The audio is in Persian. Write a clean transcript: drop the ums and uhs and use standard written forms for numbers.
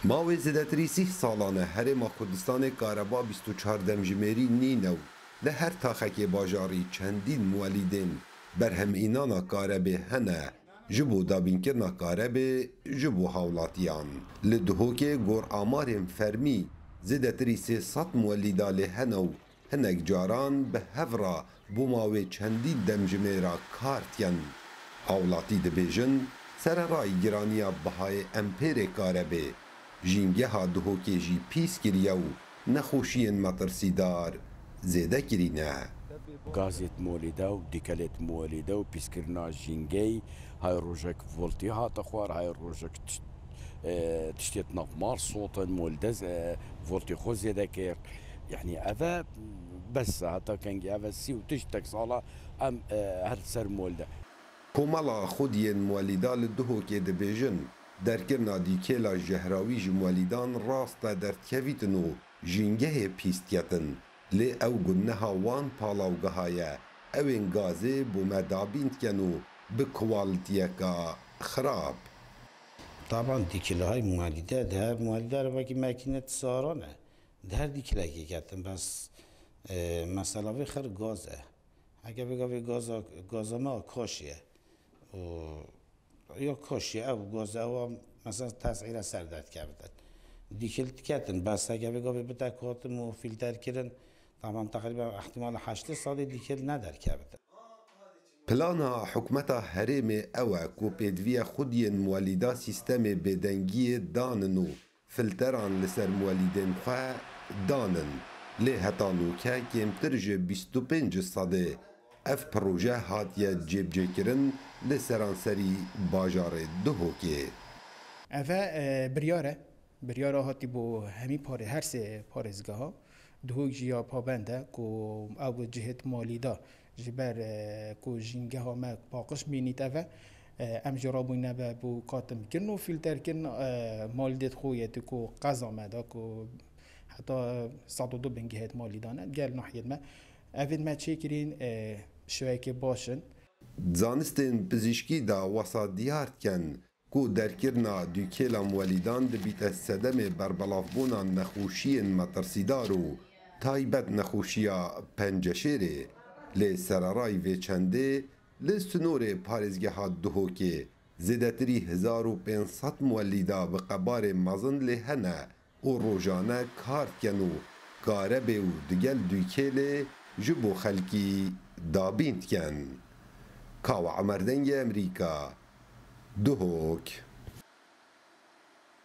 ماوی زدتری 30 سالانه هرما کردستان کاربا 24 دمجمری نینو له هر تاخک باجاری چندین مولیدین برهم اینانا کاربه هنه جبو دابینکرنا کاربه جبو حولاتیان لدهوکه گور آمارم فرمی زدتری 300 مولیدا له هنو هنک جاران به هفرا بو ماوی چندین دمجمیرا کارتین حولاتی دبیجن سر رای گرانیا بهای امپیر کاربه جینگه ها دهوکی جی پیس کریه و نخوشین مطرسیدار زیده کرینه گازت مولیده و دیکلت مولیده و پیسکرنا جینگه های روژک ولتی ها تخوار های روژک تشتیت نفمار صوتا مولدز ولتی خو زیده کرد يعني هذا بس حتى كان هذا سي وتشتك صالة ام هر سر مولده کومالا خودین مولیدا لدهوکی دبیجن درکرنا دیکیلا جهراوی جمولیدان راست در کهویتنو جینگه پیستیتن لی او گنها وان پالاوگهایه اوین گازه بو مدابینت کنو بکوالتیکا خراب طبعا دیکیلهای مولیده در مولیده رو باقی مکینت سارانه در دیکیله که کردن بس مثلا بخیر گازه اگه بگه گازه ما کاشیه یا کاشیه او گازه او مثلا تسعیر سردرد کردن دیکیل کردن بس اگه بگه به تکاتم و فیلتر کردن طبعا تقریبا احتمال 8 سال دیکیل ندر کردن پلانا حکومتا هرم اوه کو پیدوی خودین مولیدا سیستم بدنگی داننو فلتران لسر مولیدین خواه دانن لی هتانو که کمتر جه 25 ساده اف پروژه هاتیه جیب جکرن لسرانسری باجار دهوکی اوه بریاره هاتی بو همی پاره هر سه پارزگاه ها دهوک جیا پابنده که او جهت مالی دا جبر که جینگه ها ما باقش بینید اوه ام جرابوینه به بو کاتم کن و فیلتر کن مال دید خویت که قضا مده که حتی 102 بنگهت مالی دانه گل نحید ما اوید ما چه کرین شوی که باشن زانستین پزیشکی دا وسا دیارد کن کو درکرنا دوکیلا مولیدان دبیت سدم بربلافبونا نخوشین مترسیدارو تایبت نخوشیا پنجشیره لی سرارای و چنده لی سنور پارزگه ها دهوکه زیدتری 1500 مولیدا و قبار مزن لی هنه و روژانه کارت کنو کاربه و دگل دوکیله جبو خلکی دابیند کن کاو عمردنگ امریکا دهوک